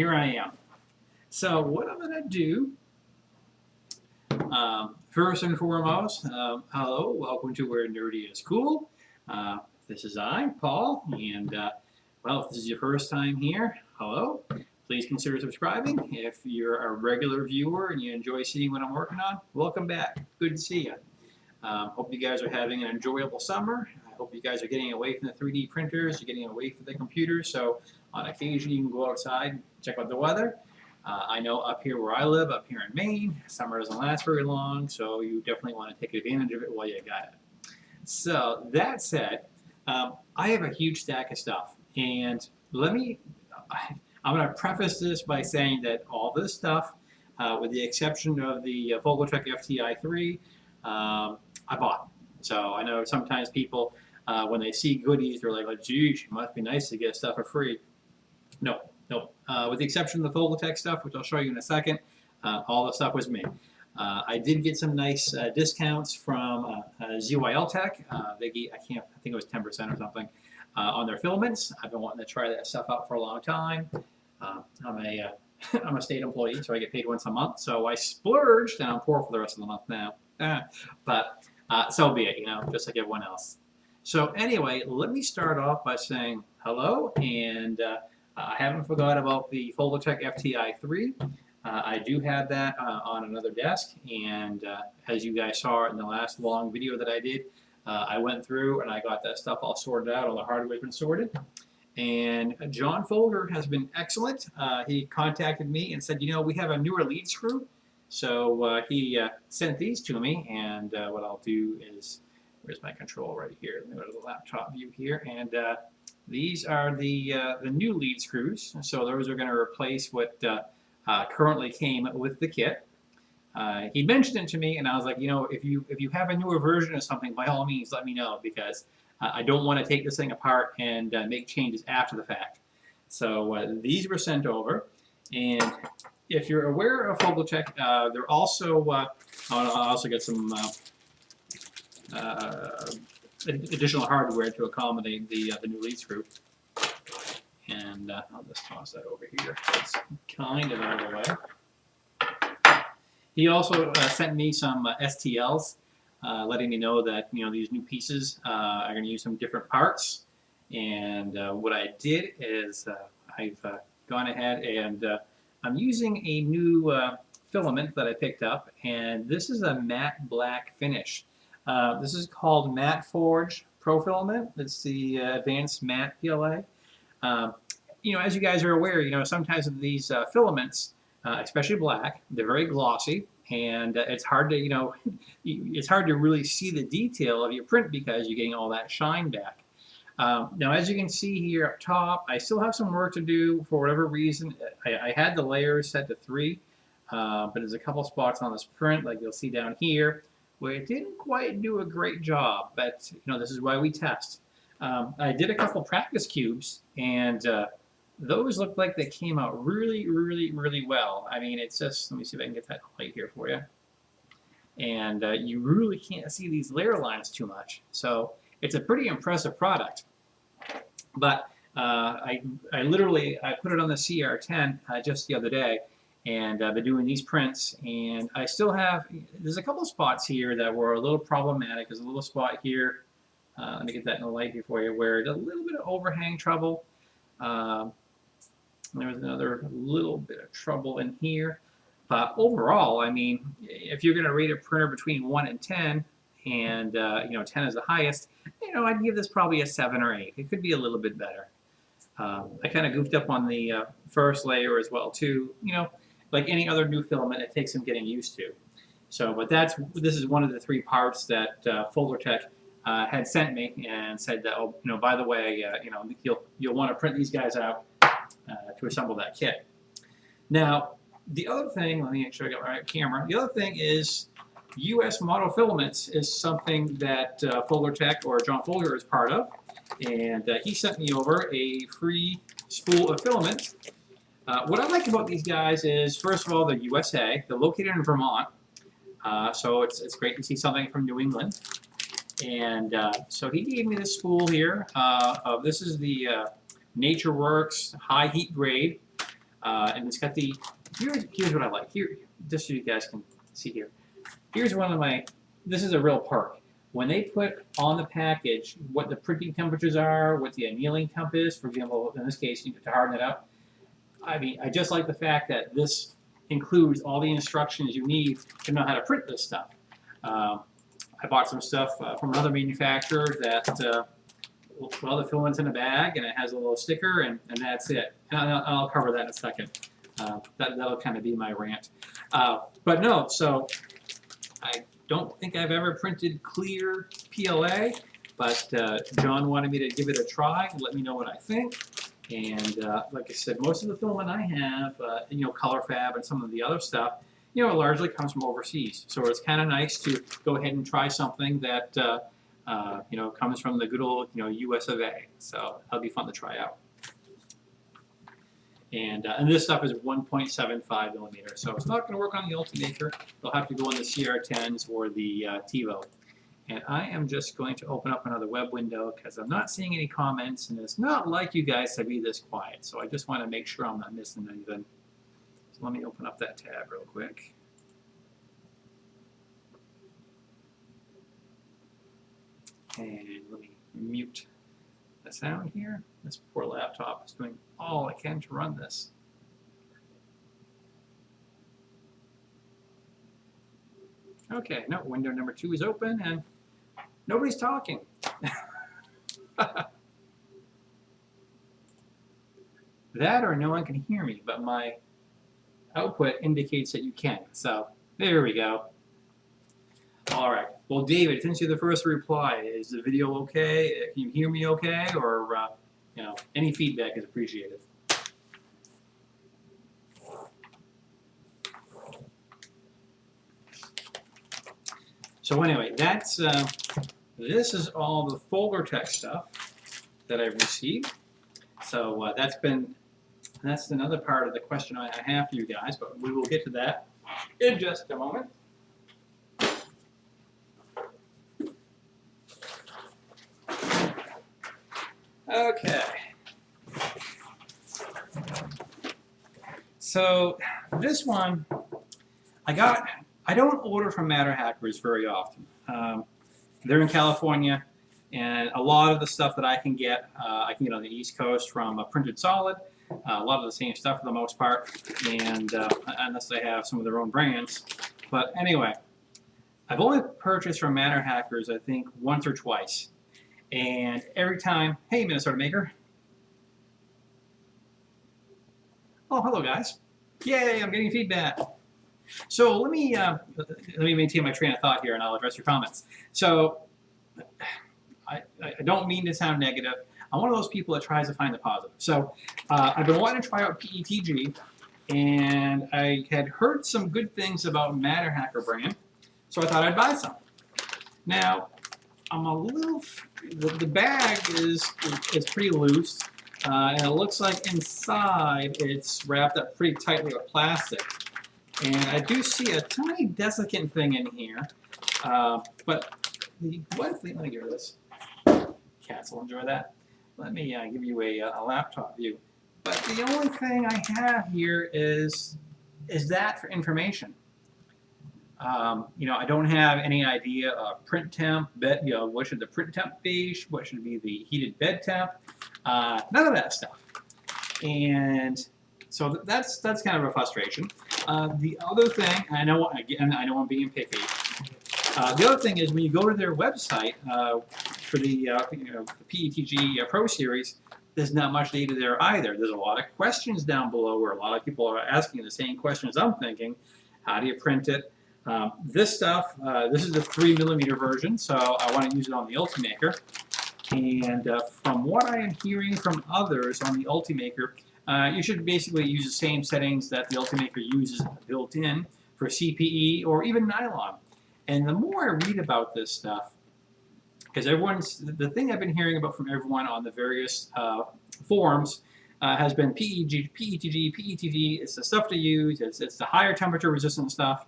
Here I am. So what I'm going to do, first and foremost, hello, welcome to Where Nerdy is Cool. This is Paul, and well, if this is your first time here, hello. Please consider subscribing. If you're a regular viewer and you enjoy seeing what I'm working on, welcome back. Good to see you. Hope you guys are having an enjoyable summer. I hope you guys are getting away from the 3D printers, you're getting away from the computers, so on occasion you can go outside and check out the weather. I know up here where I live, up here in Maine, summer doesn't last very long, so you definitely want to take advantage of it while you got it. So that said, I have a huge stack of stuff, and I'm going to preface this by saying that all this stuff, with the exception of the Folgertech FT-i3, I bought. So I know sometimes people, when they see goodies, they're like, oh, geez, it must be nice to get stuff for free. No. With the exception of the Folgertech stuff, which I'll show you in a second, all the stuff was me. I did get some nice discounts from ZYL Tech. I think it was 10% or something on their filaments. I've been wanting to try that stuff out for a long time. I'm a state employee, so I get paid once a month. So I splurged, and I'm poor for the rest of the month now. But so be it, you know, just like everyone else. So anyway, let me start off by saying hello, and I haven't forgot about the Folgertech FT-i3. I do have that on another desk, and as you guys saw in the last long video that I did, I went through and I got that stuff all sorted out. All the hardware's been sorted. And John Folger has been excellent. He contacted me and said, you know, we have a newer lead screw. So he sent these to me, and what I'll do is, where's my control right here? Let me go to the laptop view here, and these are the new lead screws. So those are going to replace what currently came with the kit. He mentioned it to me, and I was like, you know, if you have a newer version of something, by all means, let me know, because I don't want to take this thing apart and make changes after the fact. So these were sent over, and if you're aware of Folgertech, they're also, I'll also get some additional hardware to accommodate the new lead screw. And I'll just toss that over here. It's kind of out of the way. He also sent me some STLs, letting me know that, you know, these new pieces are going to use some different parts. And what I did is I've gone ahead and I'm using a new filament that I picked up, and this is a matte black finish. This is called Matterhackers Pro Filament. It's the advanced matte PLA. You know, as you guys are aware, you know, sometimes these filaments, especially black, they're very glossy, and it's hard to, you know, it's hard to really see the detail of your print because you're getting all that shine back. Now, as you can see here up top, I still have some work to do for whatever reason. I had the layers set to 3, but there's a couple spots on this print, like you'll see down here, where it didn't quite do a great job, but, you know, this is why we test. I did a couple practice cubes, and those look like they came out really, really, really well. I mean, it's just, let me see if I can get that light here for you. And you really can't see these layer lines too much. So it's a pretty impressive product. But I put it on the CR10 just the other day, and I've been doing these prints, and I still have, there's a couple spots here that were a little problematic. There's a little spot here, let me get that in the light here for you, where there's a little bit of overhang trouble. There's another little bit of trouble in here. But overall, I mean, if you're going to rate a printer between 1 and 10, and you know, 10 is the highest, you know, I'd give this probably a 7 or 8. It could be a little bit better. I kind of goofed up on the first layer as well too. You know, like any other new filament, it takes some getting used to. So, but this is one of the 3 parts that Folgertech had sent me and said that, oh, you know, by the way, you know, you'll want to print these guys out to assemble that kit. Now, the other thing, let me make sure I got my right camera. The other thing is U.S. Monofilaments is something that Folgertech, or John Folger, is part of, and he sent me over a free spool of filaments. What I like about these guys is, first of all, they're USA. They're located in Vermont, so it's great to see something from New England. And so he gave me this spool here. This is the NatureWorks high heat grade. And it's got the, here's what I like. Here, just so you guys can see here. Here's one of my, this is a real perk. When they put on the package what the printing temperatures are, what the annealing temp is, for example, in this case, to harden it up. I mean, I just like the fact that this includes all the instructions you need to know how to print this stuff. I bought some stuff from another manufacturer that will put all the filaments in a bag, and it has a little sticker, and that's it. And I'll cover that in a second. That'll kind of be my rant. But no, so I don't think I've ever printed clear PLA, but John wanted me to give it a try and let me know what I think. And like I said, most of the filament I have, you know, ColorFabb and some of the other stuff, you know, largely comes from overseas. So it's kind of nice to go ahead and try something that, you know, comes from the good old, you know, US of A. So that'll be fun to try out. And this stuff is 1.75 millimeters, so it's not going to work on the Ultimaker. They'll have to go on the CR10s or the Tevo. And I am just going to open up another web window because I'm not seeing any comments, and it's not like you guys to be this quiet. So I just want to make sure I'm not missing anything. So let me open up that tab real quick. And let me mute the sound here. This poor laptop is doing all it can to run this. Okay, no, window number 2 is open and nobody's talking. That or no one can hear me, but my output indicates that you can. So there we go. All right. Well, David, since you're the first to reply, is the video okay? Can you hear me okay? Or, you know, any feedback is appreciated. So anyway, that's this is all the FolgerTech stuff that I've received. So that's another part of the question I have for you guys, but we will get to that in just a moment. Okay. So this one, I don't order from Matterhackers very often. They're in California, and a lot of the stuff that I can get on the East Coast from a Printed Solid. A lot of the same stuff for the most part, and unless they have some of their own brands. But anyway, I've only purchased from Matterhackers, I think, once or twice. And every time, hey, Minnesota Maker. Oh, hello, guys. Yay, I'm getting feedback. So let me maintain my train of thought here, and I'll address your comments. So I don't mean to sound negative. I'm one of those people that tries to find the positive. So I've been wanting to try out PETG, and I had heard some good things about Matterhacker brand, so I thought I'd buy some. Now, I'm a little, the bag is pretty loose, and it looks like inside it's wrapped up pretty tightly with plastic. And I do see a tiny desiccant thing in here, but the one thing, let me get rid of this. Cats will enjoy that. Let me give you a laptop view. But the only thing I have here is that for information. You know, I don't have any idea of print temp, bed, you know, what should the print temp be, what should be the heated bed temp, none of that stuff. And so that's kind of a frustration. The other thing, and I know I'm being picky. The other thing is when you go to their website for the PETG Pro Series, there's not much data there either. There's a lot of questions down below where a lot of people are asking the same questions I'm thinking. How do you print it? This stuff, this is the 3mm version, so I want to use it on the Ultimaker. And from what I am hearing from others on the Ultimaker, you should basically use the same settings that the Ultimaker uses built in for CPE or even nylon. And the more I read about this stuff, because the thing I've been hearing about from everyone on the various forums has been PETG, it's the stuff to use, it's the higher temperature resistant stuff.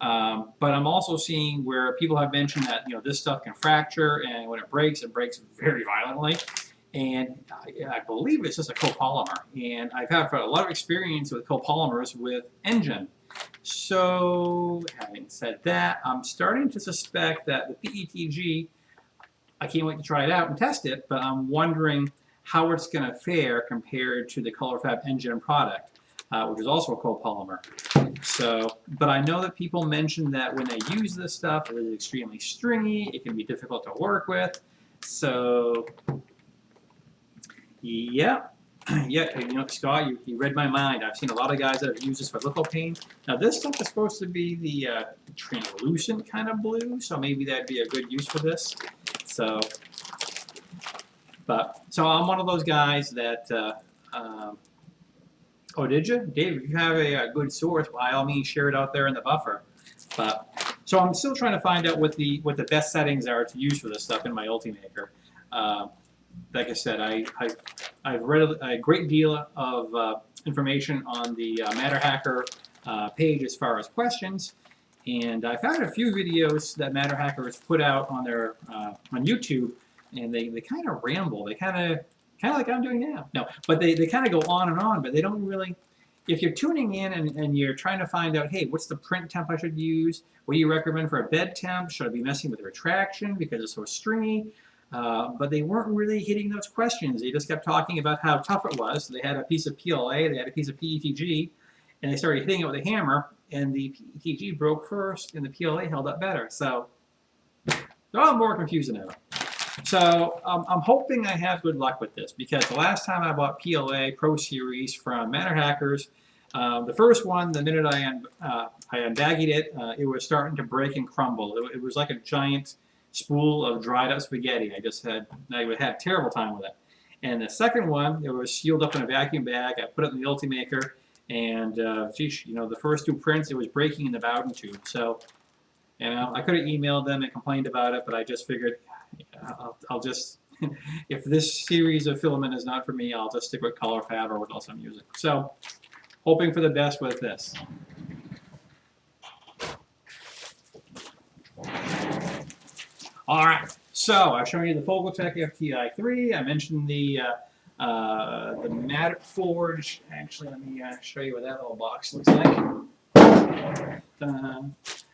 But I'm also seeing where people have mentioned that this stuff can fracture, and when it breaks very violently. and I believe it's just a copolymer. And I've had a lot of experience with copolymers with engine. So, having said that, I'm starting to suspect that the PETG, I can't wait to try it out and test it, but I'm wondering how it's going to fare compared to the ColorFabb engine product, which is also a copolymer. So, but I know that people mention that when they use this stuff, it is extremely stringy, it can be difficult to work with. So, yeah, you know, Scott, you read my mind. I've seen a lot of guys that have used this for litho paint. Now, this stuff is supposed to be the translucent kind of blue, so maybe that'd be a good use for this. So, so I'm one of those guys that, oh, did you? Dave, if you have a good source, by all means, share it out there in the buffer. But, so I'm still trying to find out what the best settings are to use for this stuff in my Ultimaker. Like I said, I've read a great deal of information on the Matterhacker page as far as questions, and I found a few videos that Matterhackers put out on their on YouTube, and they kind of ramble. They kind of like I'm doing now. No, but they kind of go on and on, but they don't really. If you're tuning in and you're trying to find out, hey, what's the print temp I should use? What do you recommend for a bed temp? Should I be messing with retraction because it's so stringy? But they weren't really hitting those questions. They just kept talking about how tough it was. They had a piece of PLA, they had a piece of PETG, and they started hitting it with a hammer, and the PETG broke first, and the PLA held up better. So they're all more confused than ever. So I'm hoping I have good luck with this, because the last time I bought PLA Pro Series from Matterhackers, the first one, the minute I unbagged it, it was starting to break and crumble. It was like a giant spool of dried up spaghetti. I would have a terrible time with it. And the second one, it was sealed up in a vacuum bag. I put it in the Ultimaker, and geez, you know, the first two prints, it was breaking in the Bowden tube. So, you know, I could have emailed them and complained about it, but I just figured, I'll just, if this series of filament is not for me, I'll just stick with ColorFabb or what else I'm using. So, hoping for the best with this. All right, so I've shown you the Folgertech FT-i3. I mentioned the Matte Forge. Actually, let me show you what that little box looks like.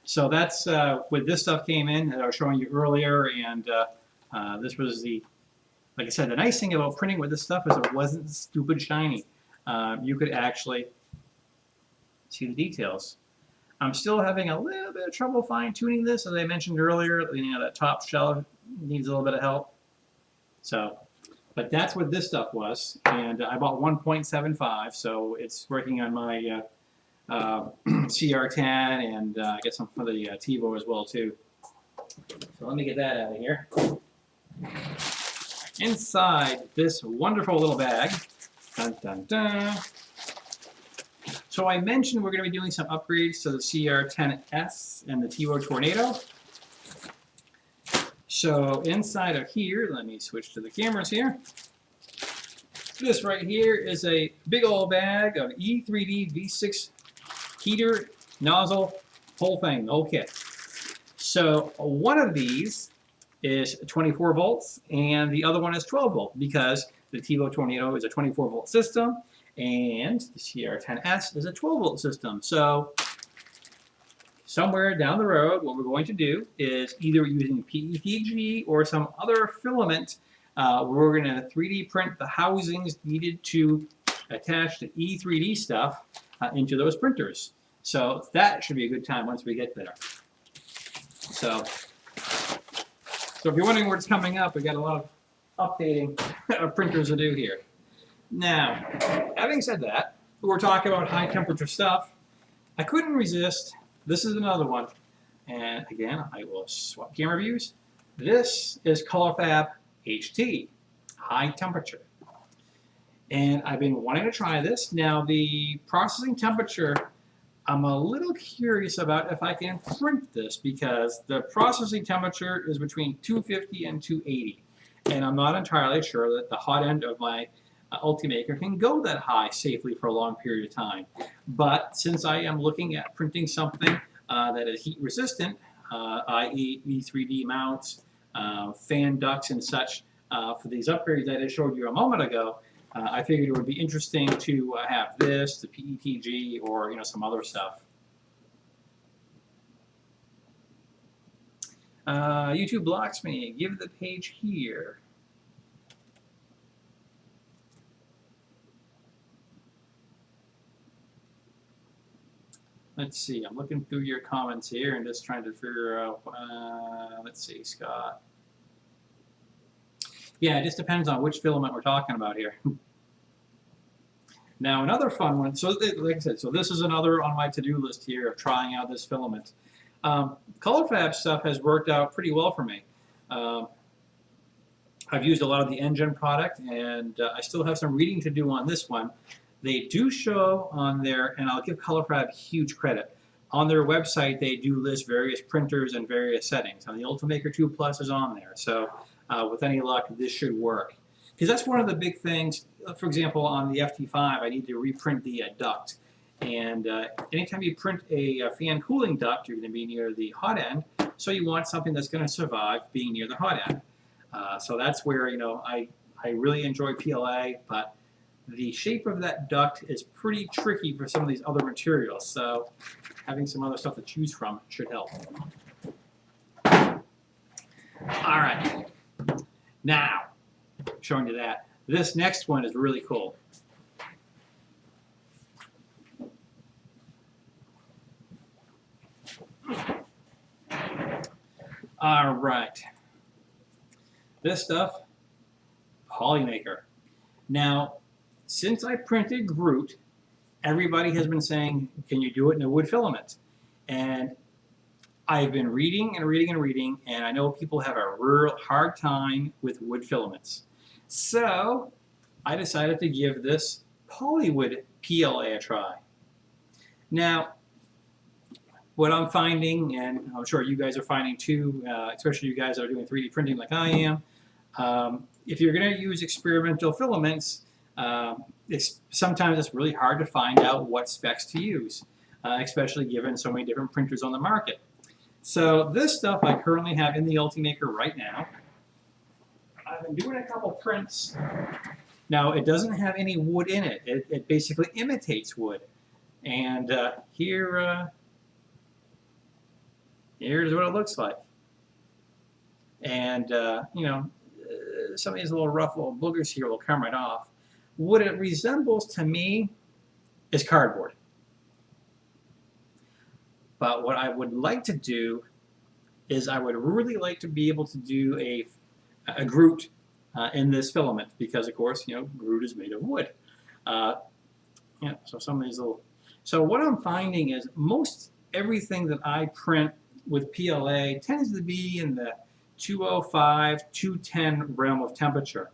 So that's where this stuff came in that I was showing you earlier, and this was the, like I said, the nice thing about printing with this stuff is it wasn't stupid shiny. You could actually see the details. I'm still having a little bit of trouble fine-tuning this, as I mentioned earlier. You know, that top shell needs a little bit of help. So, but that's what this stuff was, and I bought 1.75, so it's working on my CR10 and I get some for the Tevo as well too. So let me get that out of here. Inside this wonderful little bag, dun, dun, dun. So I mentioned we're going to be doing some upgrades to the CR10S and the Tevo Tornado. So inside of here, let me switch to the cameras here. This right here is a big old bag of E3D V6 heater, nozzle, whole thing, the whole kit. So one of these is 24 volts and the other one is 12 volt, because the Tevo Tornado is a 24 volt system and the CR10S is a 12 volt system. So somewhere down the road, what we're going to do is either using PETG or some other filament, we're going to 3D print the housings needed to attach the E3D stuff into those printers. So that should be a good time once we get there. So if you're wondering where it's coming up, we've got a lot of updating of printers to do here. Now, having said that, we're talking about high temperature stuff. I couldn't resist. This is another one. And again, I will swap camera views. This is ColorFabb HT, high temperature. And I've been wanting to try this. Now, the processing temperature, I'm a little curious about if I can print this, because the processing temperature is between 250 and 280. And I'm not entirely sure that the hot end of my Ultimaker can go that high safely for a long period of time. But since I am looking at printing something that is heat resistant, i.e. E3D mounts, fan ducts and such, for these upgrades that I showed you a moment ago, I figured it would be interesting to have this, the PETG, or some other stuff. YouTube blocks me. Give the page here. Let's see. I'm looking through your comments here and just trying to figure out. Let's see, Scott. Yeah, it just depends on which filament we're talking about here. Now, another fun one. So, like I said, so this is another on my to-do list here of trying out this filament. ColorFabb stuff has worked out pretty well for me. I've used a lot of the Engine product, and I still have some reading to do on this one. They do show on their, and I'll give ColorFabb huge credit, on their website they do list various printers and various settings. And the Ultimaker 2 Plus is on there, so with any luck this should work. Because that's one of the big things. For example, on the FT5 I need to reprint the duct. And anytime you print a fan cooling duct, you're going to be near the hot end, so you want something that's going to survive being near the hot end. So that's where I really enjoy PLA, but the shape of that duct is pretty tricky for some of these other materials. So having some other stuff to choose from should help. All right, now showing you that. This next one is really cool. All right, this stuff, Polymaker. Now, since I printed Groot, everybody has been saying, can you do it in a wood filament? And I've been reading and reading and reading, and I know people have a real hard time with wood filaments. So I decided to give this Polywood PLA a try. Now, what I'm finding, and I'm sure you guys are finding too, especially you guys that are doing 3D printing like I am, if you're going to use experimental filaments, sometimes it's really hard to find out what specs to use, especially given so many different printers on the market. So this stuff I currently have in the Ultimaker right now. I've been doing a couple prints. Now, it doesn't have any wood in it. It basically imitates wood. And here's what it looks like. And, some of these little rough little boogers here will come right off. What it resembles to me is cardboard. But what I would like to do is I would really like to be able to do a Groot in this filament because, of course, Groot is made of wood. So some of these little... So what I'm finding is most everything that I print with PLA tends to be in the 205, 210 realm of temperature.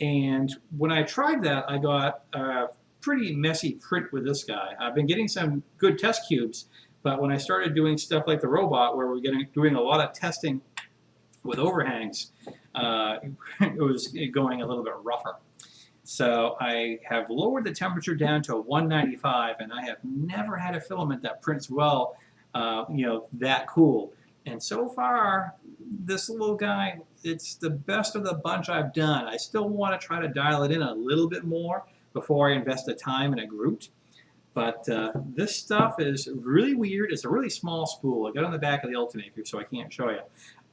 And when I tried that, I got a pretty messy print with this guy. I've been getting some good test cubes, but when I started doing stuff like the robot, where we're doing a lot of testing with overhangs, it was going a little bit rougher. So I have lowered the temperature down to 195, and I have never had a filament that prints well, that cool. And so far, this little guy, it's the best of the bunch I've done. I still want to try to dial it in a little bit more before I invest the time in a Groot. But this stuff is really weird. It's a really small spool. I got it on the back of the Ultimaker, so I can't show you.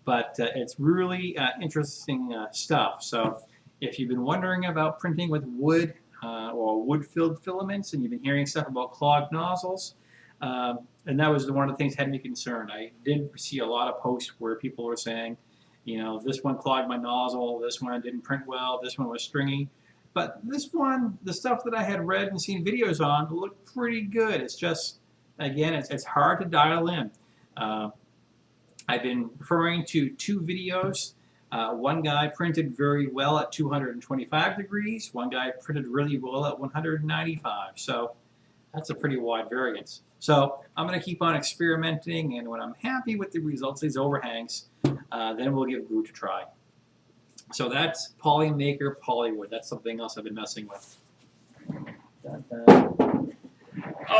But it's really interesting stuff. So if you've been wondering about printing with wood or wood-filled filaments, and you've been hearing stuff about clogged nozzles, and that was one of the things that had me concerned. I did see a lot of posts where people were saying, this one clogged my nozzle, this one didn't print well, this one was stringy. But this one, the stuff that I had read and seen videos on, looked pretty good. It's just, again, it's hard to dial in. I've been referring to two videos. One guy printed very well at 225 degrees. One guy printed really well at 195. So that's a pretty wide variance. So I'm going to keep on experimenting, and when I'm happy with the results of these overhangs, then we'll give Groot a try. So that's Polymaker Polywood. That's something else I've been messing with.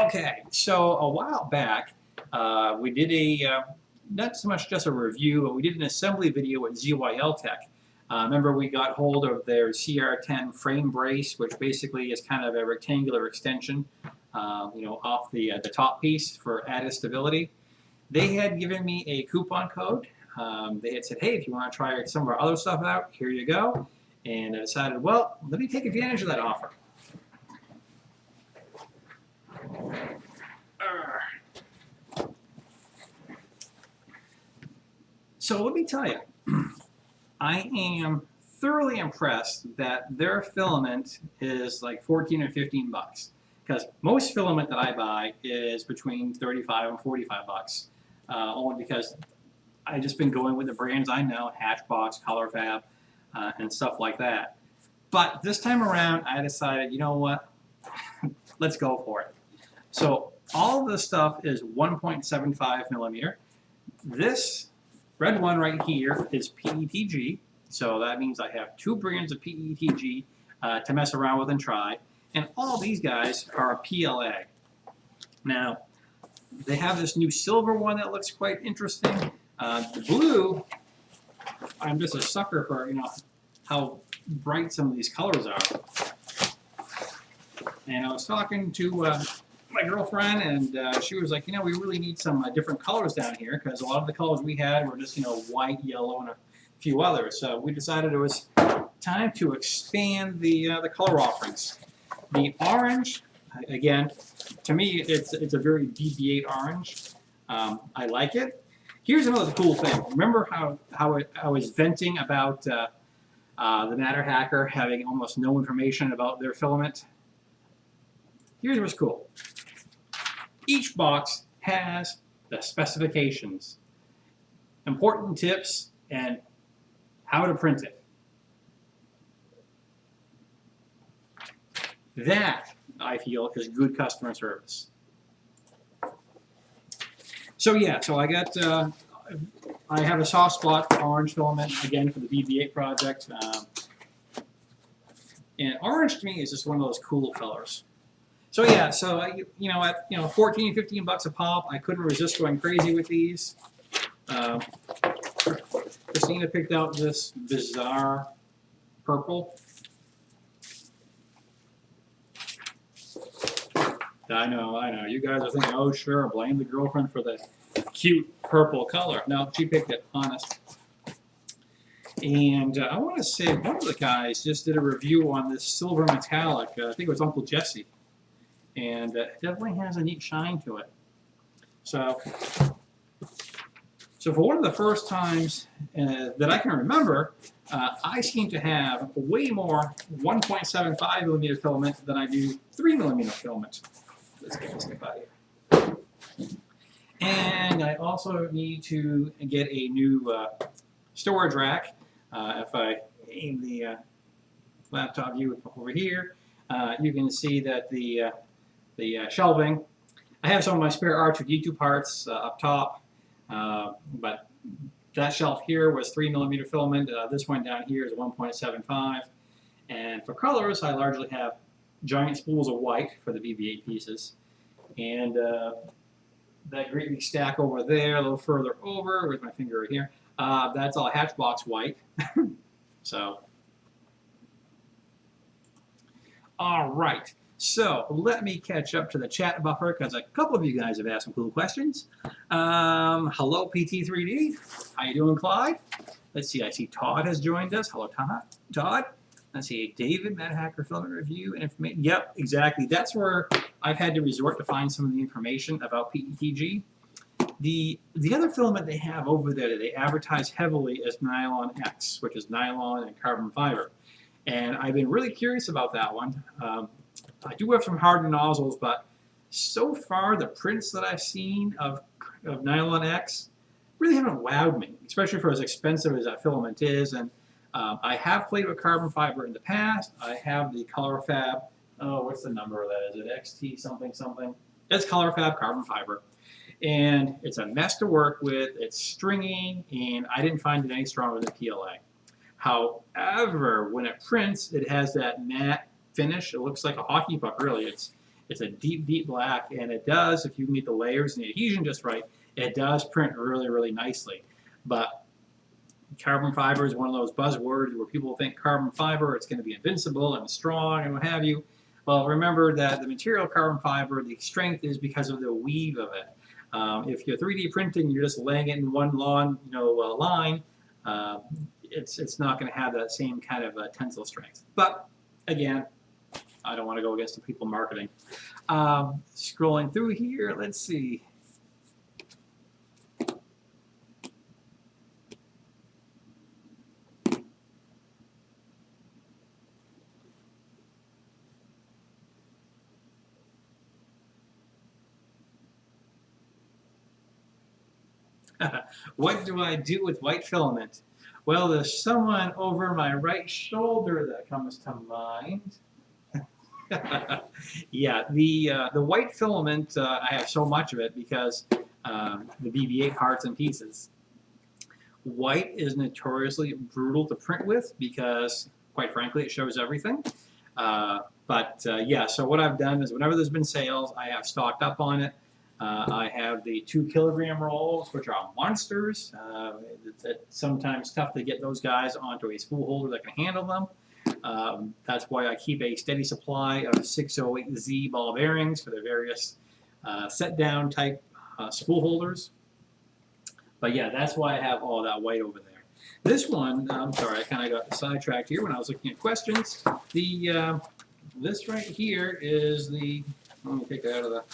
Okay, so a while back, we did not so much just a review, but we did an assembly video with ZYL Tech. Remember, we got hold of their CR10 frame brace, which basically is kind of a rectangular extension, off the top piece for added stability. They had given me a coupon code. They had said, hey, if you want to try some of our other stuff out, here you go. And I decided, well, let me take advantage of that offer. So let me tell you, I am thoroughly impressed that their filament is like 14 or 15 bucks. Because most filament that I buy is between 35 and 45 bucks. Only because I've just been going with the brands I know, Hatchbox, ColorFabb, and stuff like that. But this time around, I decided, you know what, let's go for it. So all of this stuff is 1.75 millimeter. This red one right here is PETG. So that means I have 2 brands of PETG to mess around with and try. And all these guys are a PLA. Now, they have this new silver one that looks quite interesting. The blue, I'm just a sucker for, how bright some of these colors are. And I was talking to my girlfriend, and she was like, we really need some different colors down here, because a lot of the colors we had were just, white, yellow, and a few others. So we decided it was time to expand the color offerings. The orange, again, to me, it's a very BB-8 orange. I like it. Here's another cool thing. Remember how I was venting about the Matterhacker having almost no information about their filament? Here's what's cool. Each box has the specifications, important tips, and how to print it. That, I feel, is good customer service. So yeah, so I got, I have a soft spot for orange filament, again, for the BB-8 project. And orange to me is just one of those cool colors. So yeah, so at 14, 15 bucks a pop, I couldn't resist going crazy with these. Christina picked out this bizarre purple. I know. You guys are thinking, oh sure, blame the girlfriend for the cute purple color. No, she picked it, honest. And I want to say one of the guys just did a review on this silver metallic. I think it was Uncle Jesse. And it definitely has a neat shine to it. So for one of the first times that I can remember, I seem to have way more 1.75 millimeter filament than I do 3 millimeter filament. Let's get this stuff out of here. And I also need to get a new storage rack. If I aim the laptop view over here, you can see that the shelving. I have some of my spare R2D2 parts up top, but that shelf here was 3 millimeter filament. This one down here is 1.75. And for colors, I largely have giant spools of white for the BB-8 pieces. And that great big stack over there, a little further over, where's my finger right here? That's all Hatchbox white. So, all right. So let me catch up to the chat buffer because a couple of you guys have asked some cool questions. Hello, PT3D. How you doing, Clyde? Let's see. I see Todd has joined us. Hello, Todd. Let's see. David, Matterhacker filament review and information. Yep, exactly. That's where I've had to resort to find some of the information about PETG. The other filament they have over there that they advertise heavily is Nylon X, which is nylon and carbon fiber. And I've been really curious about that one. I do have some hardened nozzles, but so far the prints that I've seen of Nylon X really haven't wowed me, especially for as expensive as that filament is. And I have played with carbon fiber in the past. I have the ColorFabb, oh, what's the number of that? Is it XT something something? It's ColorFabb carbon fiber. And it's a mess to work with. It's stringy, and I didn't find it any stronger than PLA. However, when it prints, it has that matte finish. It looks like a hockey puck, really. It's a deep, deep black, and it does, if you can get the layers and the adhesion just right, it does print really, really nicely. But Carbon fiber is one of those buzzwords where people think carbon fiber, it's going to be invincible and strong and what have you. Well, remember that the material carbon fiber, the strength is because of the weave of it. If you're 3D printing, you're just laying it in one long, line. It's not going to have that same kind of tensile strength. But again, I don't want to go against the people marketing. Scrolling through here, let's see. What do I do with white filament? Well, there's someone over my right shoulder that comes to mind. Yeah, the white filament, I have so much of it because the BB-8 parts and pieces. White is notoriously brutal to print with because, quite frankly, it shows everything. Yeah, so what I've done is whenever there's been sales, I have stocked up on it. I have the 2 kilogram rolls, which are monsters. It's sometimes tough to get those guys onto a spool holder that can handle them. That's why I keep a steady supply of 608Z ball bearings for the various set-down type spool holders. But yeah, that's why I have all that white over there. This one, I'm sorry, I kind of got sidetracked here when I was looking at questions. This right here is the, let me take that out of the,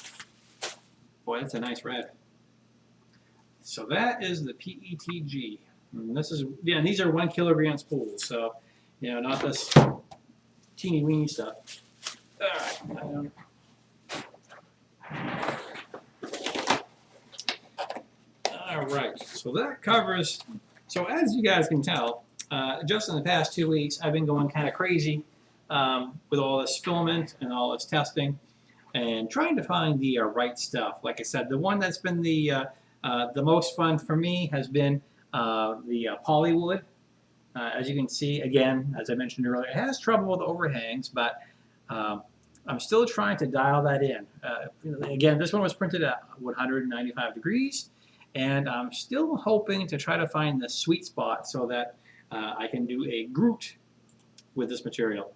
boy, that's a nice red. So that is the PETG. And this is, yeah, these are 1 kilogram spools, so, not this teeny weeny stuff. All right, so that covers, so as you guys can tell, just in the past 2 weeks, I've been going kind of crazy with all this filament and all this testing and trying to find the right stuff. Like I said, the one that's been the most fun for me has been the polywood. As you can see, again, as I mentioned earlier, it has trouble with overhangs, but I'm still trying to dial that in. Again, this one was printed at 195 degrees, and I'm still hoping to try to find the sweet spot so that I can do a Groot with this material.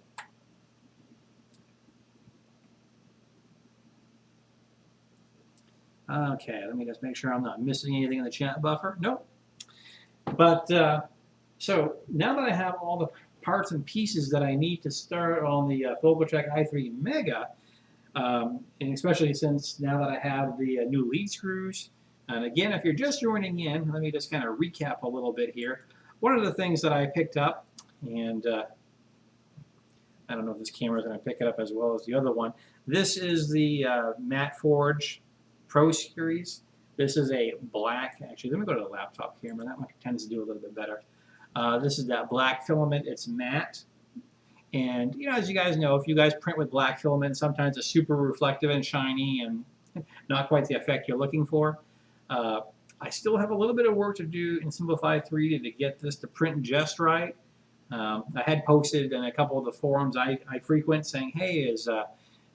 Okay, let me just make sure I'm not missing anything in the chat buffer. Nope. But so now that I have all the parts and pieces that I need to start on the FolgerTech I3 Mega, and especially since now that I have the new lead screws, and again, if you're just joining in, let me just kind of recap a little bit here. One of the things that I picked up, and I don't know if this camera is going to pick it up as well as the other one. This is the Matterhackers Pro Series. This is a black, actually, let me go to the laptop camera. That one tends to do a little bit better. This is that black filament. It's matte. And, as you guys know, if you guys print with black filament, sometimes it's super reflective and shiny and not quite the effect you're looking for. I still have a little bit of work to do in Simplify 3D to get this to print just right. I had posted in a couple of the forums I frequent saying, hey, is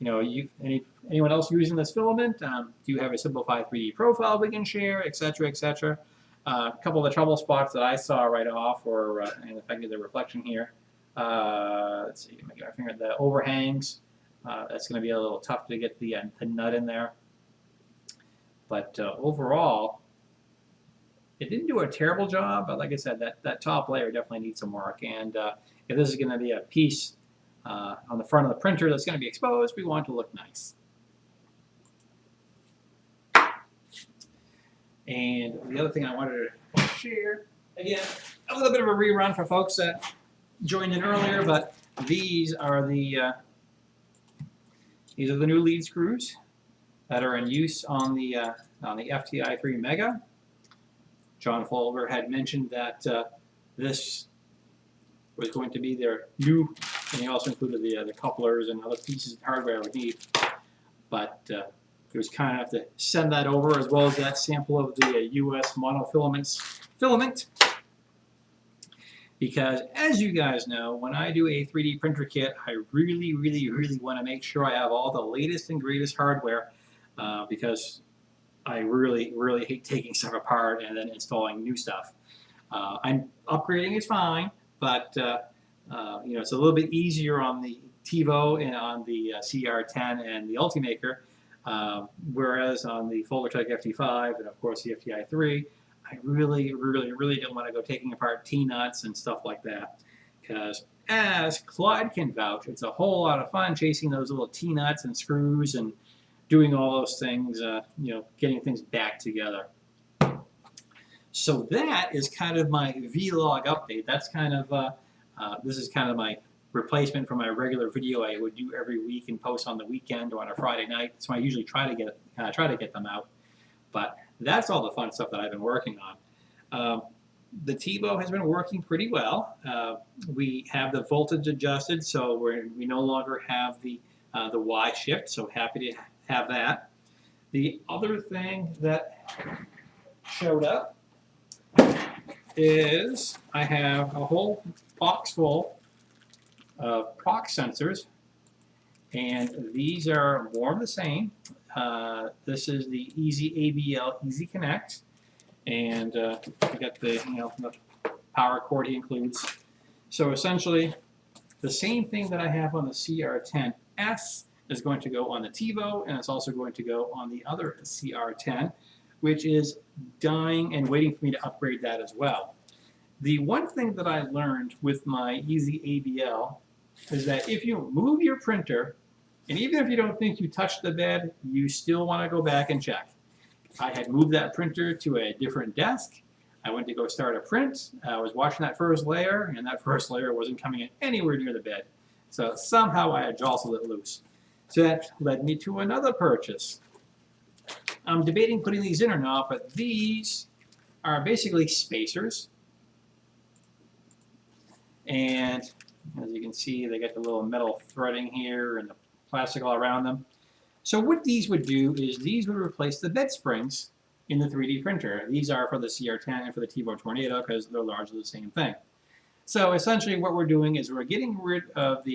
anyone else using this filament? Do you have a Simplify 3D profile we can share, etc., etc.? A couple of the trouble spots that I saw right off were, and if I can get the reflection here, let's see, make my finger, the overhangs. That's going to be a little tough to get the nut in there. But overall, it didn't do a terrible job, but like I said, that top layer definitely needs some work. And if this is going to be a piece on the front of the printer that's going to be exposed, we want it to look nice. And the other thing I wanted to share, again, a little bit of a rerun for folks that joined in earlier, but these are the new lead screws that are in use on the FT-i3 Mega. John Folger had mentioned that this was going to be their new, and he also included the couplers and other pieces of hardware I would need. But he was kind enough to send that over, as well as that sample of the US Monofilaments filament. Because as you guys know, when I do a 3D printer kit, I really, really, really want to make sure I have all the latest and greatest hardware, because I really, really hate taking stuff apart and then installing new stuff. I'm upgrading is fine, but you know, it's a little bit easier on the Tevo and on the CR10 and the Ultimaker, whereas on the FolgerTech FT5 and of course the FT-i3, I really don't want to go taking apart T-nuts and stuff like that, because as Claude can vouch, it's a whole lot of fun chasing those little T-nuts and screws and doing all those things, you know, getting things back together. So that is kind of my vlog update. That's kind of, this is kind of my replacement for my regular video I would do every week and post on the weekend or on a Friday night. So I usually try to get them out. But that's all the fun stuff that I've been working on. The Tevo has been working pretty well. We have the voltage adjusted, so we no longer have the Y shift, so happy to have that. The other thing that showed up is I have a whole box full of prox sensors, and these are more of the same. This is the EZBL Easy Connect, and I got the, you know, the power cord he includes. So essentially, the same thing that I have on the CR10S is going to go on the Tevo, and it's also going to go on the other CR10, which is dying and waiting for me to upgrade that as well. The one thing that I learned with my EZBL is that if you move your printer, and even if you don't think you touched the bed, you still want to go back and check. I had moved that printer to a different desk. I went to go start a print. I was watching that first layer, and that first layer wasn't coming in anywhere near the bed. So somehow I had jostled it loose. So that led me to another purchase. I'm debating putting these in or not, but these are basically spacers. And as you can see, they got the little metal threading here and the plastic all around them. So what these would do is these would replace the bed springs in the 3D printer. These are for the CR10 and for the Tevo Tornado because they're largely the same thing. So essentially what we're doing is we're getting rid of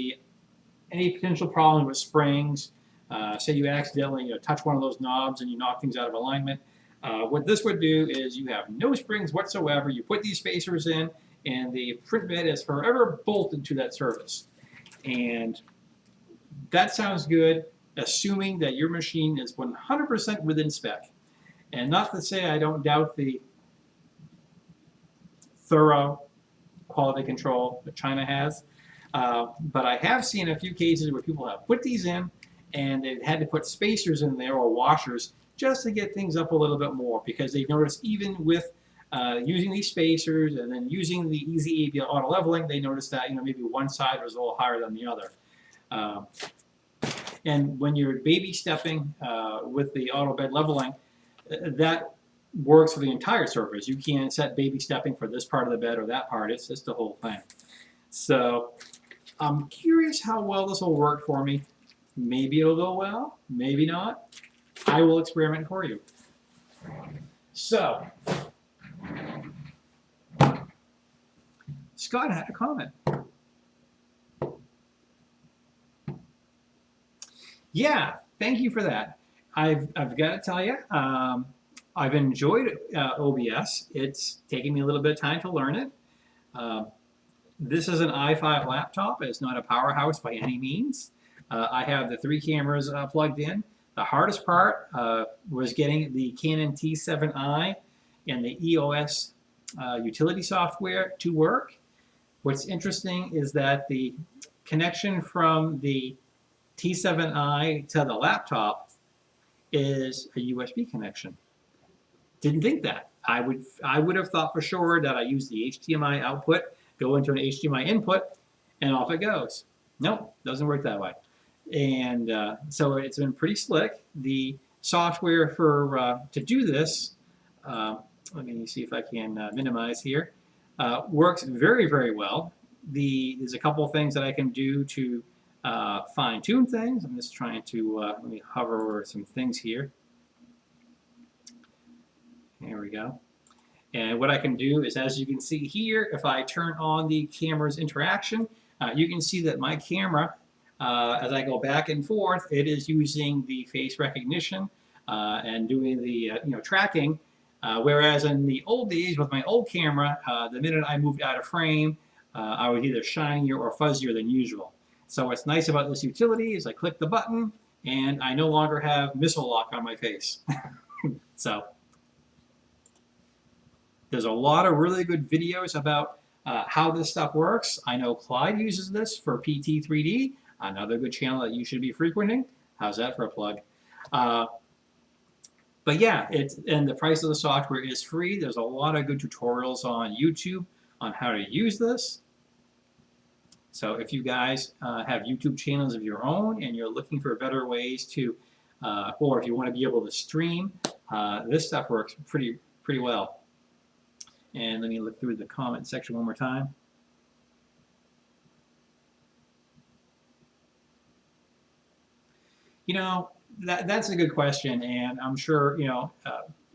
any potential problem with springs. Say you accidentally touch one of those knobs and you knock things out of alignment. What this would do is you have no springs whatsoever. You put these spacers in, and the print bed is forever bolted to that surface. And that sounds good, assuming that your machine is 100% within spec. And not to say I don't doubt the thorough quality control that China has, but I have seen a few cases where people have put these in and they've had to put spacers in there or washers just to get things up a little bit more, because they've noticed even with using these spacers and then using the EZBL auto leveling, they noticed that maybe one side was a little higher than the other. And when you're baby stepping with the auto bed leveling, that works for the entire surface. You can't set baby stepping for this part of the bed or that part. It's just the whole thing. So I'm curious how well this will work for me. Maybe it'll go well, maybe not. I will experiment for you. So, Scott had a comment. Yeah, thank you for that. I've got to tell you, I've enjoyed OBS. It's taken me a little bit of time to learn it. This is an i5 laptop. It's not a powerhouse by any means. I have the 3 cameras plugged in. The hardest part was getting the Canon T7i and the EOS utility software to work. What's interesting is that the connection from the T7i to the laptop is a USB connection. Didn't think that. I would have thought for sure that I use the HDMI output, go into an HDMI input, and off it goes. Nope, doesn't work that way. And so it's been pretty slick. The software for to do this, let me see if I can minimize here, works very, very well. There's a couple of things that I can do to fine-tune things. I'm just trying to, let me hover over some things here. There we go. And what I can do is, as you can see here, if I turn on the camera's interaction, you can see that my camera, as I go back and forth, it is using the face recognition and doing the tracking Whereas in the old days with my old camera, the minute I moved out of frame, I was either shinier or fuzzier than usual. So what's nice about this utility is I click the button and I no longer have missile lock on my face. So there's a lot of really good videos about how this stuff works. I know Clyde uses this for PT3D, another good channel that you should be frequenting. How's that for a plug? But yeah, and the price of the software is free. There's a lot of good tutorials on YouTube on how to use this. So if you guys have YouTube channels of your own and you're looking for better ways to, or if you want to be able to stream, this stuff works pretty well. And let me look through the comment section one more time. You know, that's a good question, and I'm sure, you know,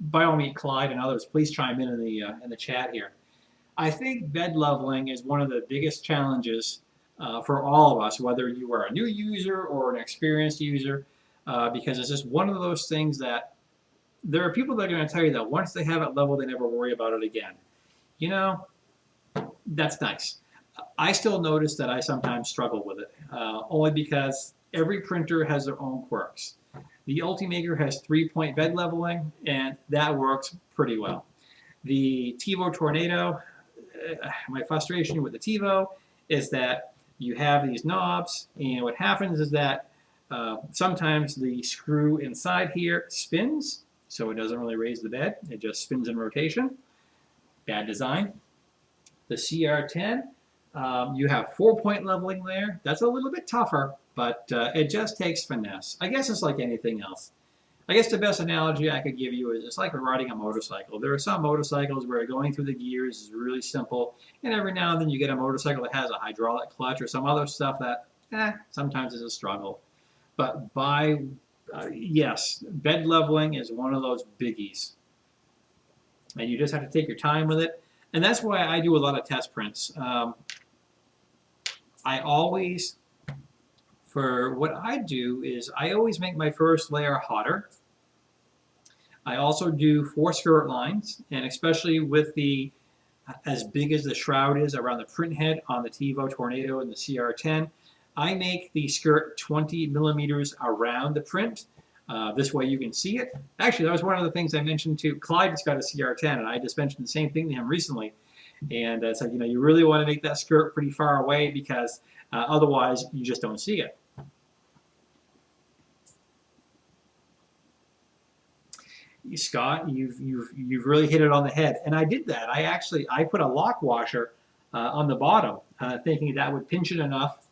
by all means, Clyde and others, please chime in the chat here. I think bed leveling is one of the biggest challenges for all of us, whether you are a new user or an experienced user, because it's just one of those things that there are people that are going to tell you that once they have it leveled, they never worry about it again. You know, that's nice. I still notice that I sometimes struggle with it, only because every printer has their own quirks. The Ultimaker has 3-point bed leveling, and that works pretty well. The Tevo Tornado, my frustration with the Tevo is that you have these knobs, and what happens is that sometimes the screw inside here spins, so it doesn't really raise the bed. It just spins in rotation. Bad design. The CR10, you have 4-point leveling there. That's a little bit tougher, but it just takes finesse. I guess it's like anything else. I guess the best analogy I could give you is it's like riding a motorcycle. There are some motorcycles where going through the gears is really simple, and every now and then you get a motorcycle that has a hydraulic clutch or some other stuff that sometimes is a struggle. But yes, bed leveling is one of those biggies. And you just have to take your time with it. And that's why I do a lot of test prints. I always, for what I do is I always make my first layer hotter. I also do 4 skirt lines, and especially with the, as big as the shroud is around the print head on the Tevo Tornado and the CR10, I make the skirt 20 millimeters around the print. This way you can see it. Actually, that was one of the things I mentioned to Clyde. Has got a CR10, and I just mentioned the same thing to him recently. And it's like, you know, you really want to make that skirt pretty far away because otherwise you just don't see it. Scott, you've really hit it on the head, and I did that. I put a lock washer on the bottom, thinking that would pinch it enough.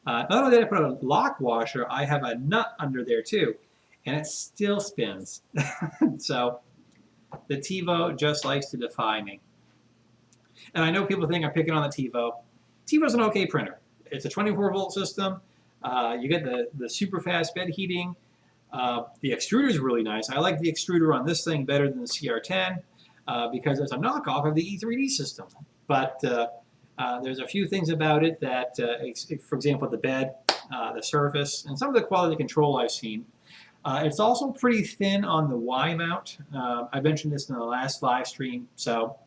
Not only did I put a lock washer, I have a nut under there too, and it still spins. So the Tevo just likes to defy me. And I know people think I'm picking on the Tevo. Tevo's an okay printer. It's a 24-volt system. You get the super fast bed heating. The extruder is really nice. I like the extruder on this thing better than the CR10 because it's a knockoff of the E3D system. But there's a few things about it that, for example, the bed, the surface, and some of the quality control I've seen. It's also pretty thin on the Y mount. I mentioned this in the last live stream. So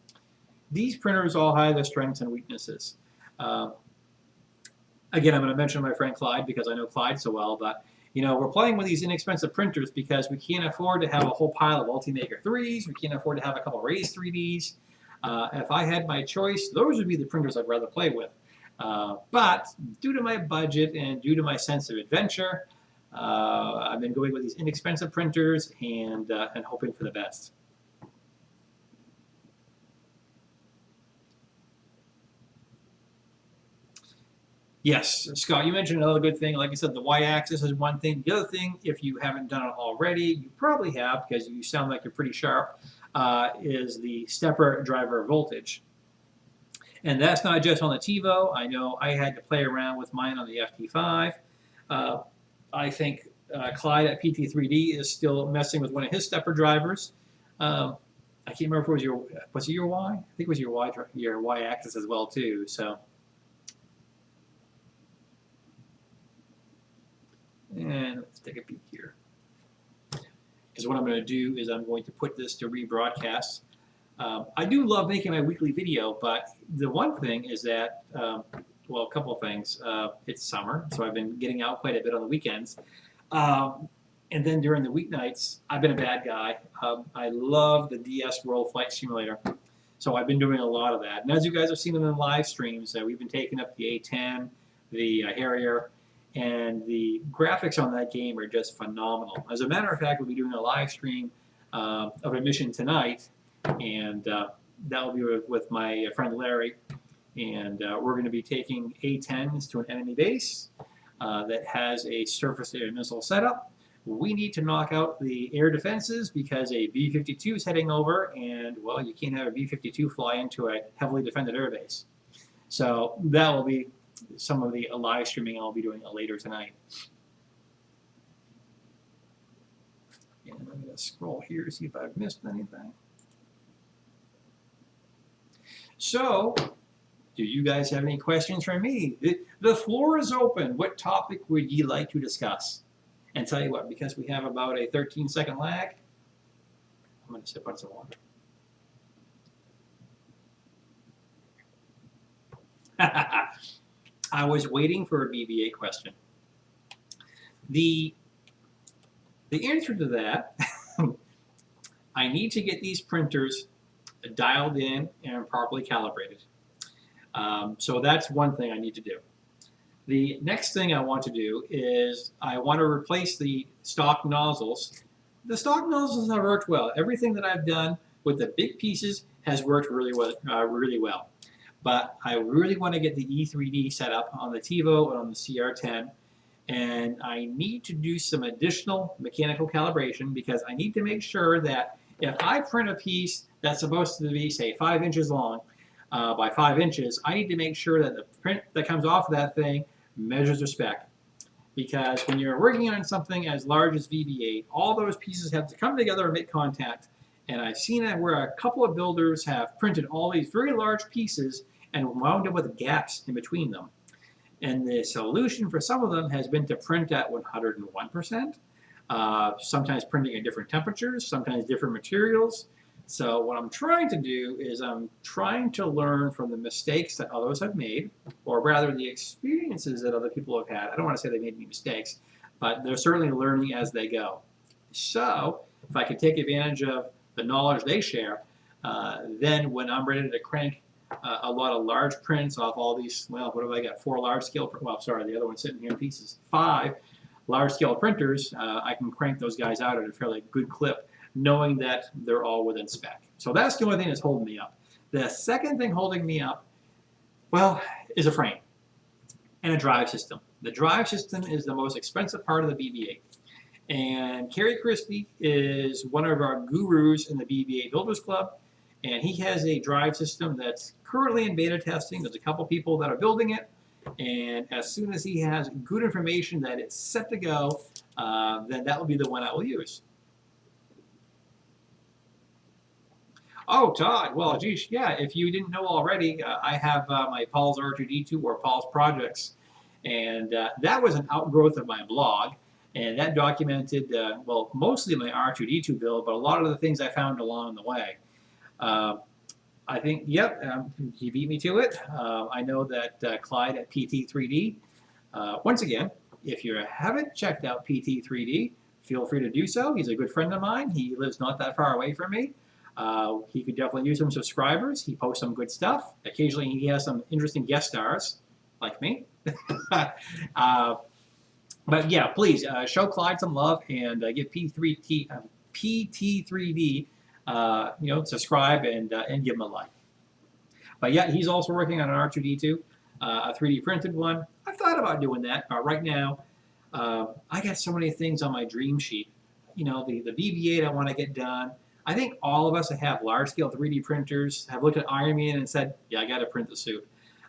these printers all have their strengths and weaknesses. Again, I'm going to mention my friend Clyde because I know Clyde so well, but you know, we're playing with these inexpensive printers because we can't afford to have a whole pile of Ultimaker 3s. We can't afford to have a couple raised 3Ds. If I had my choice, those would be the printers I'd rather play with. But due to my budget and due to my sense of adventure, I've been going with these inexpensive printers and hoping for the best. Yes, Scott, you mentioned another good thing. Like I said, the y-axis is one thing. The other thing, if you haven't done it already, you probably have because you sound like you're pretty sharp, is the stepper driver voltage. And that's not just on the Tevo. I know I had to play around with mine on the FT5. I think Clyde at PT3D is still messing with one of his stepper drivers. I can't remember if it was your Y? I think it was your y-axis as well too. So. And let's take a peek here. because what I'm going to do is I'm going to put this to rebroadcast. I do love making my weekly video, but the one thing is that, well, a couple of things. It's summer, so I've been getting out quite a bit on the weekends. And then during the weeknights, I've been a bad guy. I love the DS World Flight Simulator, so I've been doing a lot of that. And as you guys have seen in the live streams, we've been taking up the A10, the Harrier, and the graphics on that game are just phenomenal. As a matter of fact, we'll be doing a live stream of a mission tonight, and that will be with my friend Larry. And we're going to be taking A10s to an enemy base that has a surface-to-air missile setup. We need to knock out the air defenses because a B-52 is heading over, and, well, you can't have a B-52 fly into a heavily defended airbase. So that will be some of the live streaming I'll be doing later tonight. And I'm going to scroll here to see if I've missed anything. So, do you guys have any questions for me? The floor is open. What topic would you like to discuss? And tell you what, because we have about a 13-second lag, I'm going to sip on some water. I was waiting for a BB-8 question. The answer to that, I need to get these printers dialed in and properly calibrated. So that's one thing I need to do. The next thing I want to do is I want to replace the stock nozzles. The stock nozzles have worked well. Everything that I've done with the big pieces has worked really well. But I really want to get the E3D set up on the Tevo and on the CR10. And I need to do some additional mechanical calibration because I need to make sure that if I print a piece that's supposed to be, say, 5 inches long by 5 inches, I need to make sure that the print that comes off of that thing measures the spec. Because when you're working on something as large as BB-8, all those pieces have to come together and make contact. And I've seen it where a couple of builders have printed all these very large pieces and wound up with gaps in between them. And the solution for some of them has been to print at 101%, sometimes printing at different temperatures, sometimes different materials. So what I'm trying to do is I'm trying to learn from the mistakes that others have made, or rather the experiences that other people have had. I don't want to say they made any mistakes, but they're certainly learning as they go. So if I could take advantage of the knowledge they share, then when I'm ready to crank a lot of large prints off all these, well, what have I got? 4 large scale, well, sorry, the other one's sitting here in pieces. 5 large scale printers, I can crank those guys out at a fairly good clip, knowing that they're all within spec. So that's the only thing that's holding me up. The second thing holding me up, well, is a frame and a drive system. The drive system is the most expensive part of the BB-8. And Kerry Crispy is one of our gurus in the BB-8 Builders Club, and he has a drive system that's currently in beta testing. There's a couple people that are building it, and as soon as he has good information that it's set to go, then that will be the one I will use. Oh, Todd, well, geez, yeah, if you didn't know already, I have my Paul's R2D2 or Paul's Projects, and that was an outgrowth of my blog, and that documented, well, mostly my R2D2 build, but a lot of the things I found along the way. I think, yep, he beat me to it. I know that Clyde at PT3D, once again, if you haven't checked out PT3D, feel free to do so. He's a good friend of mine. He lives not that far away from me. He could definitely use some subscribers. He posts some good stuff. Occasionally he has some interesting guest stars, like me. But yeah, please show Clyde some love and give PT3D, subscribe and give him a like. But yeah, he's also working on an R2D2, a 3D printed one. I've thought about doing that, but right now I got so many things on my dream sheet. You know, the BB-8 I want to get done. I think all of us that have large-scale 3D printers have looked at Iron Man and said, yeah, I got to print the suit.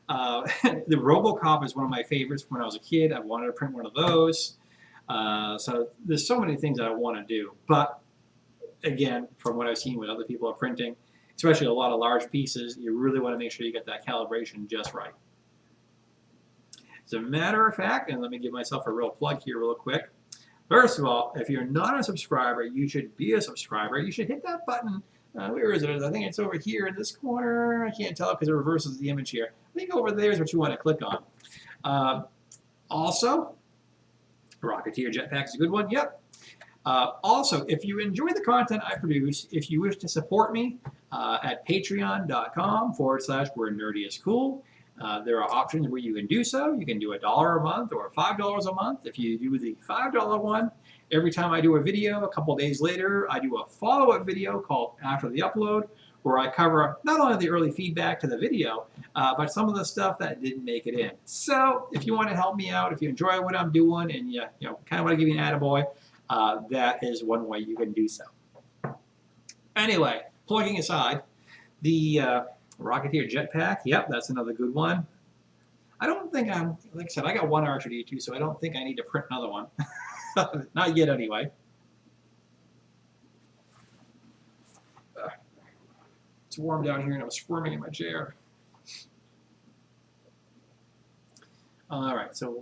The RoboCop is one of my favorites from when I was a kid. I wanted to print one of those. So there's so many things that I want to do. But again, from what I've seen what other people are printing, especially a lot of large pieces, you really want to make sure you get that calibration just right. As a matter of fact, and let me give myself a real plug here real quick, First of all, if you're not a subscriber, you should be a subscriber. You should hit that button. Where is it? I think it's over here in this corner. I can't tell because it reverses the image here. I think over there is what you want to click on. Also, Rocketeer Jetpack is a good one. Yep. Also, if you enjoy the content I produce, if you wish to support me at patreon.com/where nerdy is cool. There are options where you can do so. You can do $1 a month or $5 a month. If you do the $5 one, every time I do a video, a couple days later, I do a follow-up video called After the Upload, where I cover not only the early feedback to the video, but some of the stuff that didn't make it in. So if you want to help me out, if you enjoy what I'm doing, and you kind of want to give me an attaboy, that is one way you can do so. Anyway, plugging aside, the Rocketeer Jetpack, yep, that's another good one. I don't think like I said, I got one R2D2, so I don't think I need to print another one. Not yet, anyway. It's warm down here, and I'm squirming in my chair. All right, so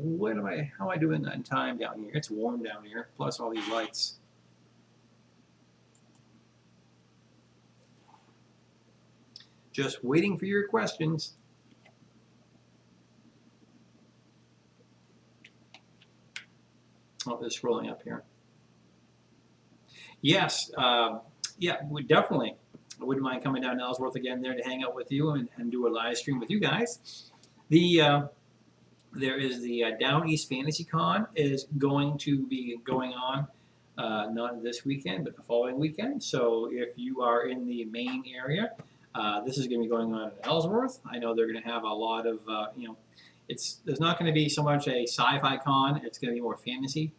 how am I doing in time down here? It's warm down here, plus all these lights. Just waiting for your questions. Oh, they're scrolling up here. Yes, yeah, definitely. I wouldn't mind coming down to Ellsworth again there to hang out with you and do a live stream with you guys. There is the Down East Fantasy Con is going to be going on, not this weekend, but the following weekend. So if you are in the Maine area, this is going to be going on in Ellsworth. I know they're going to have a lot of, there's not going to be so much a sci-fi con. It's going to be more fantasy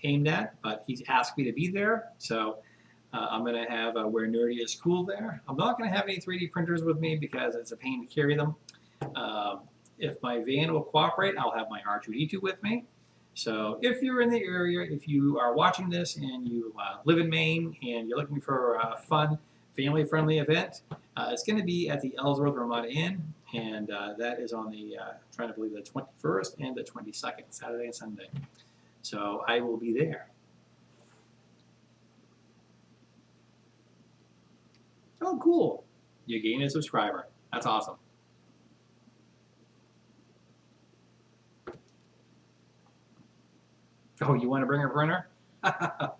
aimed at, but he's asked me to be there. So I'm going to have Where Nerdy is Cool there. I'm not going to have any 3D printers with me because it's a pain to carry them. If my van will cooperate, I'll have my R2D2 with me. So if you're in the area, if you are watching this and you live in Maine and you're looking for a fun, family-friendly event, it's going to be at the Ellsworth Vermont Inn, and that is on the, trying to believe, the 21st and the 22nd, Saturday and Sunday. So I will be there. Oh, cool. You gained a subscriber. That's awesome. Oh, you want to bring a printer? I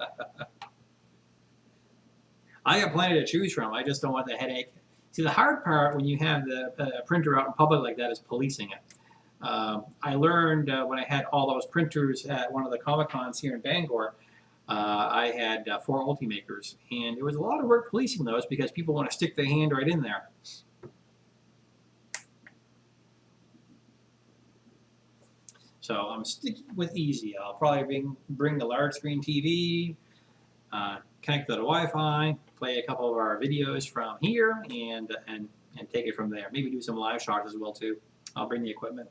got plenty to choose from. I just don't want the headache. See, the hard part when you have the printer out in public like that is policing it. I learned when I had all those printers at one of the Comic-Cons here in Bangor, I had 4 Ultimakers, and it was a lot of work policing those because people want to stick their hand right in there. So I'm sticking with easy. I'll probably bring the large screen TV, connect to the Wi-Fi, play a couple of our videos from here, and take it from there. Maybe do some live shots as well too. I'll bring the equipment.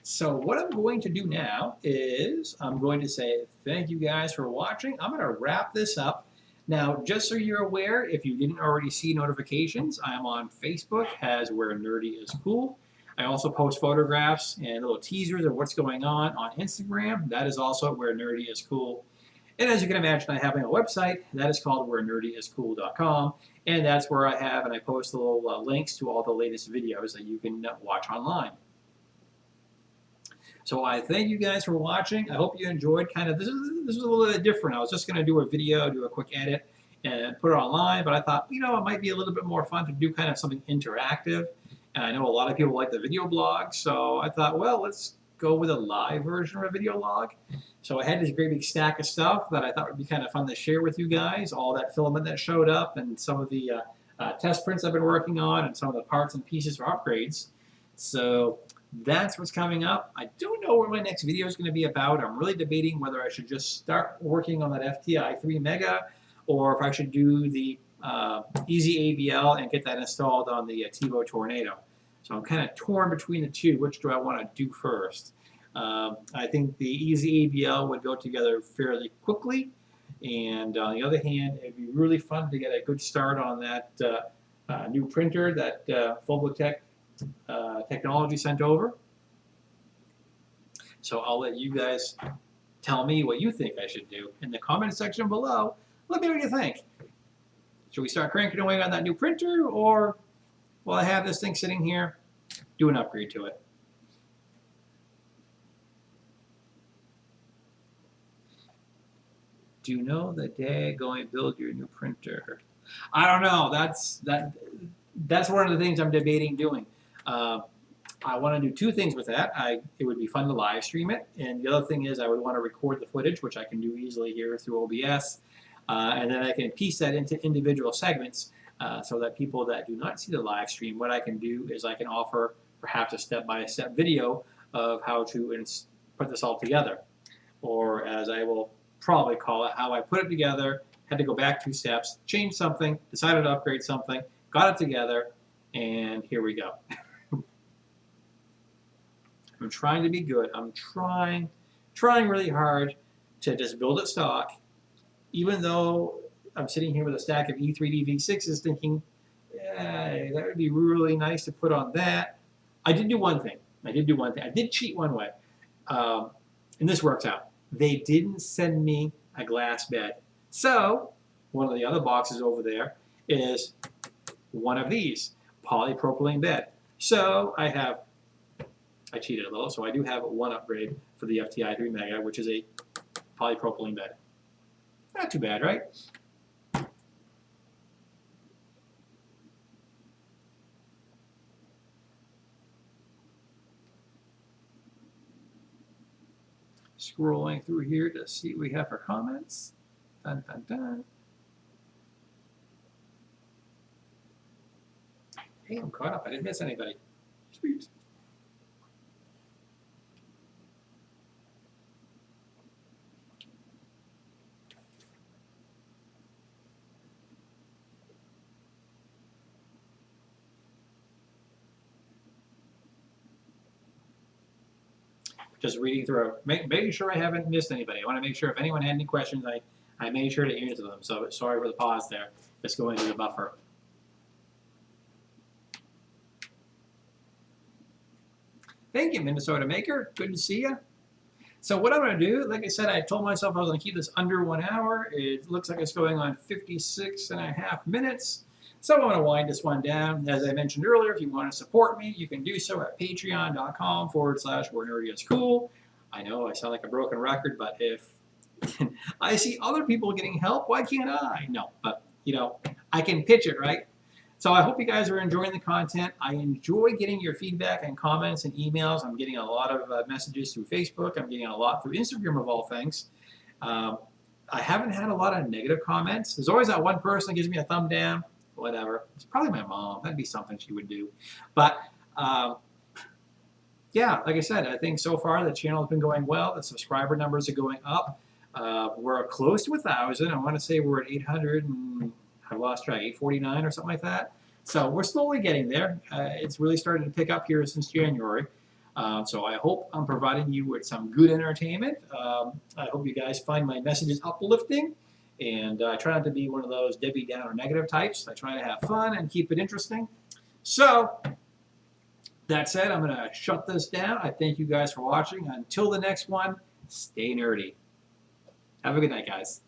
So what I'm going to do now is I'm going to say thank you guys for watching. I'm going to wrap this up. Now, just so you're aware, if you didn't already see notifications, I'm on Facebook as Where Nerdy is Cool. I also post photographs and little teasers of what's going on Instagram. That is also Where Nerdy is Cool. And as you can imagine, I have a website that is called wherenerdyiscool.com, and that's where I have and I post little links to all the latest videos that you can watch online. So I thank you guys for watching. I hope you enjoyed this was a little bit different. I was just going to do a video, do a quick edit, and put it online, but I thought, it might be a little bit more fun to do kind of something interactive. And I know a lot of people like the video blog, so I thought, well, let's go with a live version of a video log. So I had this great big stack of stuff that I thought would be kind of fun to share with you guys, all that filament that showed up and some of the test prints I've been working on and some of the parts and pieces for upgrades. So that's what's coming up. I don't know what my next video is going to be about. I'm really debating whether I should just start working on that FT-i3 Mega or if I should do the EZBL and get that installed on the Tevo Tornado. So I'm kind of torn between the two. Which do I want to do first? I think the EZBL would go together fairly quickly. And on the other hand, it'd be really fun to get a good start on that new printer that FolgerTech technology sent over. So I'll let you guys tell me what you think I should do in the comment section below. Let me know what you think. Should we start cranking away on that new printer, or will I have this thing sitting here, do an upgrade to it? Do you know the day going to build your new printer? I don't know. That's one of the things I'm debating doing. I want to do two things with that. It would be fun to live stream it, and the other thing is I would want to record the footage, which I can do easily here through OBS, and then I can piece that into individual segments so that people that do not see the live stream, what I can do is I can offer perhaps a step-by-step video of how to put this all together, or as I will probably call it, how I put it together, had to go back 2 steps, change something, decided to upgrade something, got it together, and here we go. I'm trying to be good. I'm trying really hard to just build it stock, even though I'm sitting here with a stack of E3D V6s thinking, yeah, that would be really nice to put on that. I did do one thing. I did cheat one way, and this works out. They didn't send me a glass bed. So one of the other boxes over there is one of these, polypropylene bed. So I cheated a little, so I do have one upgrade for the FT-i3 Mega, which is a polypropylene bed. Not too bad, right? Scrolling through here to see what we have for comments. Dun, dun, dun. Hey, I'm caught up. I didn't miss anybody. Sweet. Just reading through, making sure I haven't missed anybody. I want to make sure if anyone had any questions, I made sure to answer them. So sorry for the pause there. Just going to the buffer. Thank you, Minnesota Maker. Good to see you. So what I'm going to do, like I said, I told myself I was going to keep this under 1 hour. It looks like it's going on 56.5 minutes. So I'm going to wind this one down. As I mentioned earlier, if you want to support me, you can do so at patreon.com/wherenerdyiscool. I know I sound like a broken record, but if I see other people getting help, why can't I? No, but you know, I can pitch it, right? So I hope you guys are enjoying the content. I enjoy getting your feedback and comments and emails. I'm getting a lot of messages through Facebook. I'm getting a lot through Instagram of all things. I haven't had a lot of negative comments. There's always that one person that gives me a thumb down. Whatever. It's probably my mom. That'd be something she would do. But yeah, like I said, I think so far the channel has been going well. The subscriber numbers are going up. We're close to 1,000. I want to say we're at 800 and I've lost track, 849 or something like that. So we're slowly getting there. It's really started to pick up here since January. So I hope I'm providing you with some good entertainment. I hope you guys find my messages uplifting. And I try not to be one of those Debbie Downer negative types. I try to have fun and keep it interesting. So, that said, I'm going to shut this down. I thank you guys for watching. Until the next one, stay nerdy. Have a good night, guys.